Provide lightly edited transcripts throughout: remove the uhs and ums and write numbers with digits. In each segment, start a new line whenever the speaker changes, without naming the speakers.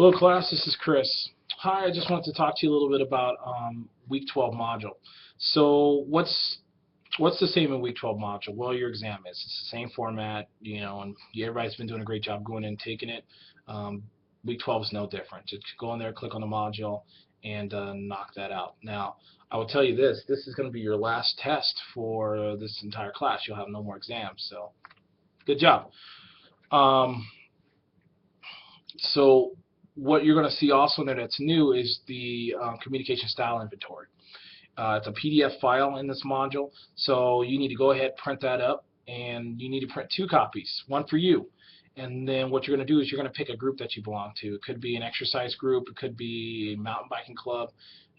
Hello class, this is Chris. Hi, I just wanted to talk to you a little bit about week 12 module. So what's the same in week 12 module? Well, your exam is. It's the same format, and everybody's been doing a great job going in and taking it. Week 12 is no different. Just go in there, click on the module, and knock that out. Now, I will tell you this is going to be your last test for this entire class. You'll have no more exams, so good job. So what you're going to see also in there that's new is the communication style inventory. It's a PDF file in this module, so you need to go ahead, print that up, and you need to print 2 copies, one for you. And then what you're going to do is you're going to pick a group that you belong to. It could be an exercise group, it could be a mountain biking club,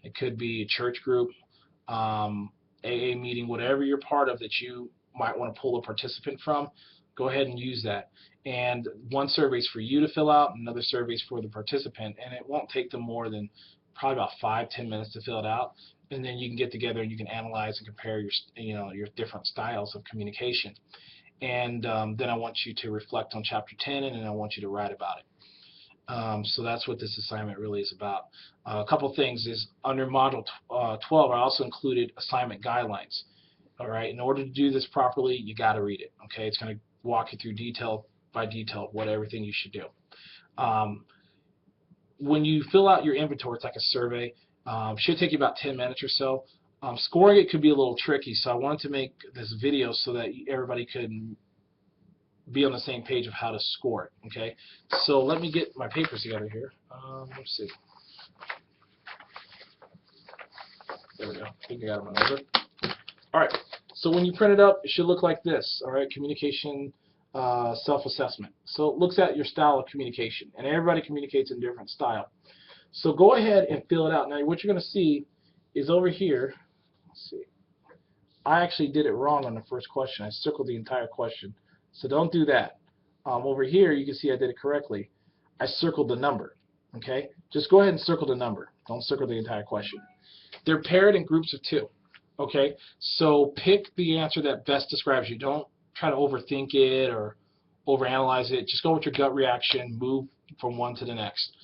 it could be a church group, AA meeting, whatever you're part of that you might want to pull a participant from. Go ahead and use that. And one survey is for you to fill out, another survey is for the participant, and it won't take them more than probably about 5-10 minutes to fill it out. And then you can get together and you can analyze and compare your different styles of communication. And then I want you to reflect on chapter 10, and then I want you to write about it. So that's what this assignment really is about. A couple things is under module 12, I also included assignment guidelines. All right, in order to do this properly, you got to read it. Okay, it's going to walk you through detail by detail what everything you should do. When you fill out your inventory, it's like a survey. Should take you about 10 minutes or so. Scoring it could be a little tricky, so I wanted to make this video so that everybody could be on the same page of how to score it. Okay, so let me get my papers together here. Let's see. There we go. I think I got them on over. All right. So when you print it up, it should look like this. All right, communication self-assessment. So it looks at your style of communication, and everybody communicates in different style. So go ahead and fill it out. Now what you're going to see is over here. Let's see. I actually did it wrong on the first question. I circled the entire question. So don't do that. Over here you can see I did it correctly. I circled the number. Okay? Just go ahead and circle the number. Don't circle the entire question. They're paired in groups of 2. Okay? So pick the answer that best describes you. Don't try to overthink it or overanalyze it. Just go with your gut reaction. Move from one to the next.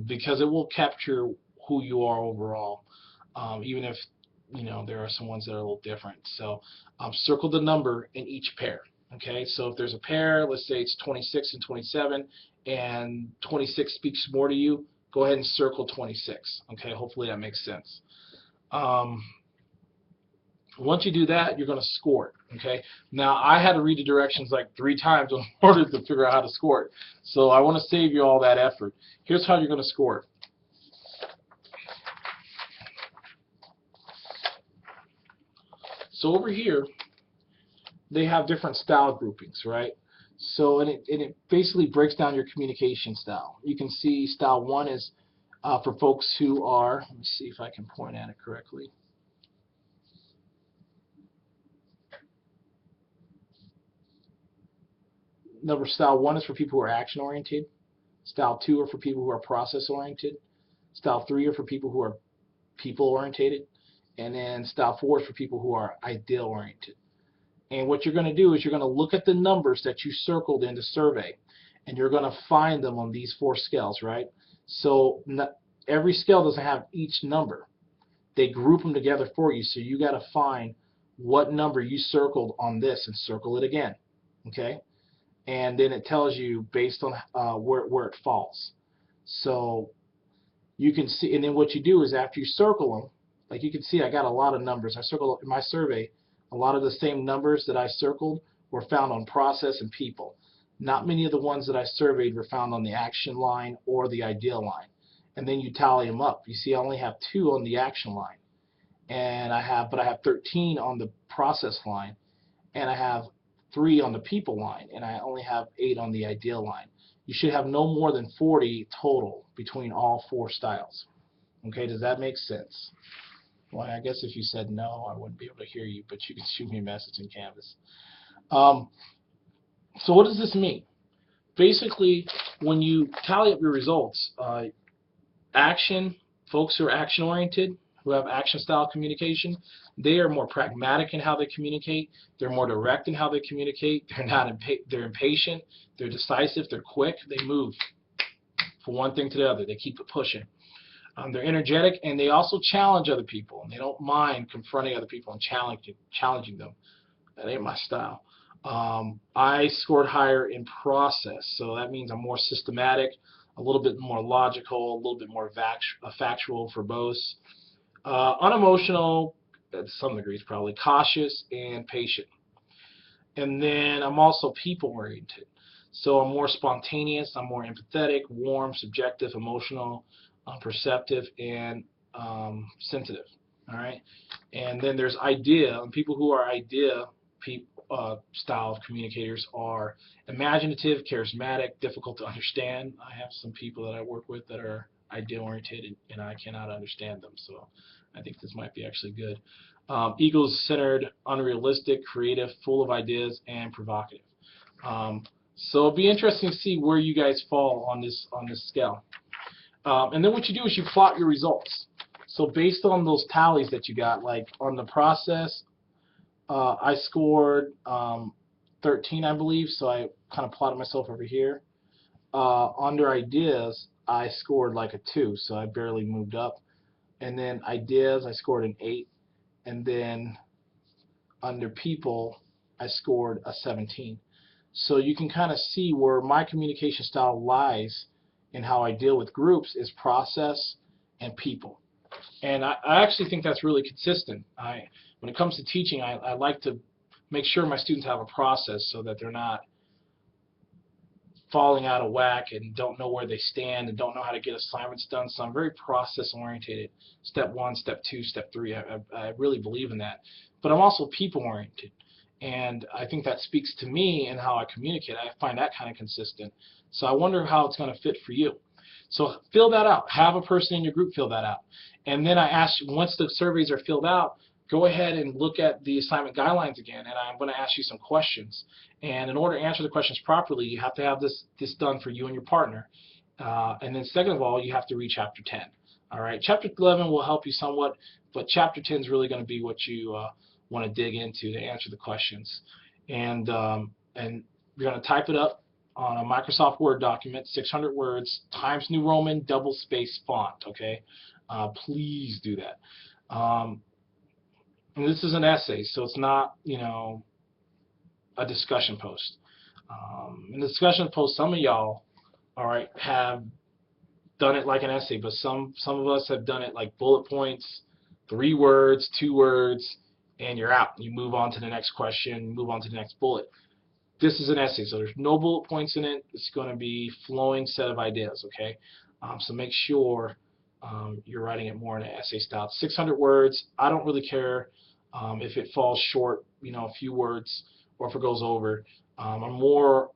Because it will capture who you are overall, even if there are some ones that are a little different. So circle the number in each pair. Okay, so if there's a pair, let's say it's 26 and 27, and 26 speaks more to you, go ahead and circle 26. Okay, hopefully that makes sense. Once you do that, you're going to score it. Okay. Now I had to read the directions like 3 times in order to figure out how to score it. So I want to save you all that effort. Here's how you're going to score it. So over here, they have different style groupings, right? So and it basically breaks down your communication style. You can see style 1 is for folks who are. Let me see if I can point at it correctly. Style 1 is for people who are action-oriented. Style 2 are for people who are process-oriented. Style 3 are for people who are people-oriented. And then style 4 is for people who are ideal-oriented. And what you're going to do is you're going to look at the numbers that you circled in the survey, and you're going to find them on these 4 scales, right? So every scale doesn't have each number. They group them together for you, so you got to find what number you circled on this and circle it again. Okay? And then it tells you based on where it falls. So you can see, and then what you do is after you circle them, like you can see I got a lot of numbers. I circled in my survey, a lot of the same numbers that I circled were found on process and people. Not many of the ones that I surveyed were found on the action line or the ideal line. And then you tally them up. You see I only have 2 on the action line, and I have 13 on the process line, and I have 3 on the people line, and I only have 8 on the ideal line. You should have no more than 40 total between all 4 styles. Okay, does that make sense? Well, I guess if you said no, I wouldn't be able to hear you, but you can shoot me a message in Canvas. So what does this mean? Basically, when you tally up your results, folks who are action-oriented, who have action-style communication, they are more pragmatic in how they communicate. They're more direct in how they communicate. They're impatient. They're decisive. They're quick. They move from one thing to the other. They keep it pushing. They're energetic, and they also challenge other people, and they don't mind confronting other people and challenging them. That ain't my style. I scored higher in process, so that means I'm more systematic, a little bit more logical, a little bit more factual, verbose, unemotional, to some degrees probably, cautious, and patient. And then I'm also people-oriented. So I'm more spontaneous, I'm more empathetic, warm, subjective, emotional, perceptive, and sensitive. All right. And then there's idea. And people who are idea style of communicators are imaginative, charismatic, difficult to understand. I have some people that I work with that are idea-oriented, and I cannot understand them. So I think this might be actually good. Ego-centered, unrealistic, creative, full of ideas, and provocative. So it'll be interesting to see where you guys fall on this scale. And then what you do is you plot your results. So based on those tallies that you got, like on the process, I scored 13, I believe, so I kind of plotted myself over here. Under ideas, I scored like a 2, so I barely moved up. And then ideas, I scored an 8. And then under people, I scored a 17. So you can kind of see where my communication style lies in how I deal with groups is process and people. And I actually think that's really consistent. When it comes to teaching, I like to make sure my students have a process so that they're not falling out of whack and don't know where they stand and don't know how to get assignments done. So I'm very process oriented. Step 1, step 2, step 3. I really believe in that. But I'm also people oriented. And I think that speaks to me and how I communicate. I find that kind of consistent. So I wonder how it's going to fit for you. So fill that out. Have a person in your group fill that out. And then I ask you, once the surveys are filled out, go ahead and look at the assignment guidelines again, and I'm going to ask you some questions. And in order to answer the questions properly, you have to have this done for you and your partner. And then second of all, you have to read Chapter 10. All right, Chapter 11 will help you somewhat, but Chapter 10 is really going to be what you want to dig into to answer the questions. And you're going to type it up on a Microsoft Word document, 600 words, Times New Roman, double space font, okay? Please do that. And this is an essay, so it's not, you know, a discussion post. In the discussion post, some of y'all, all right, have done it like an essay, but some of us have done it like bullet points, 3 words, 2 words, and you're out. You move on to the next question, move on to the next bullet. This is an essay, so there's no bullet points in it. It's going to be flowing set of ideas, okay? So make sure you're writing it more in an essay style. 600 words. I don't really care if it falls short, you know, a few words, or if it goes over. I'm more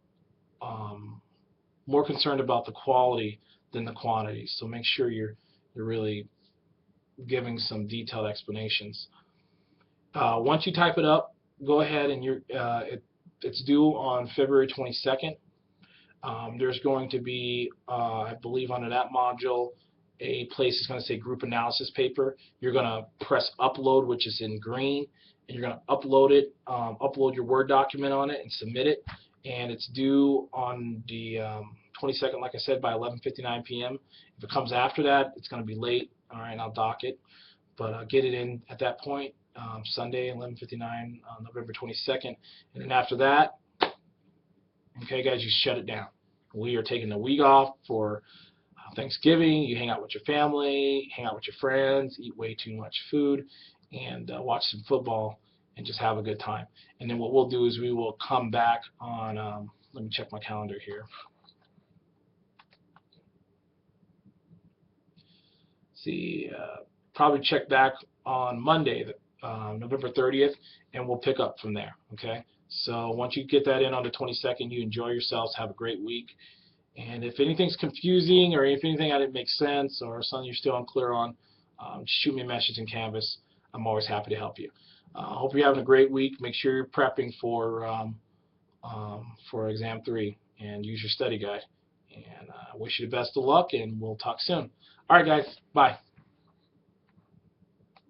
concerned about the quality than the quantity. So make sure you're really giving some detailed explanations. Once you type it up, go ahead and it's due on February 22nd. There's going to be, I believe, under that module, a place that's going to say group analysis paper. You're going to press upload, which is in green, and you're going to upload it, upload your Word document on it, and submit it. And it's due on the 22nd, like I said, by 11:59 p.m. If it comes after that, it's going to be late. All right, I'll dock it, but get it in at that point. Sunday, 11:59 on November 22nd, and then after that, okay, guys, you shut it down. We are taking the week off for Thanksgiving. You hang out with your family, hang out with your friends, eat way too much food, and watch some football and just have a good time. And then what we'll do is we will come back on. Let me check my calendar here. See, probably check back on Monday, November 30th, and we'll pick up from there, okay? So once you get that in on the 22nd, you enjoy yourselves, have a great week. And if anything's confusing or if anything I didn't make sense or something you're still unclear on, shoot me a message in Canvas. I'm always happy to help you. Hope you're having a great week. Make sure you're prepping for Exam 3 and use your study guide. And I wish you the best of luck, and we'll talk soon. All right, guys. Bye.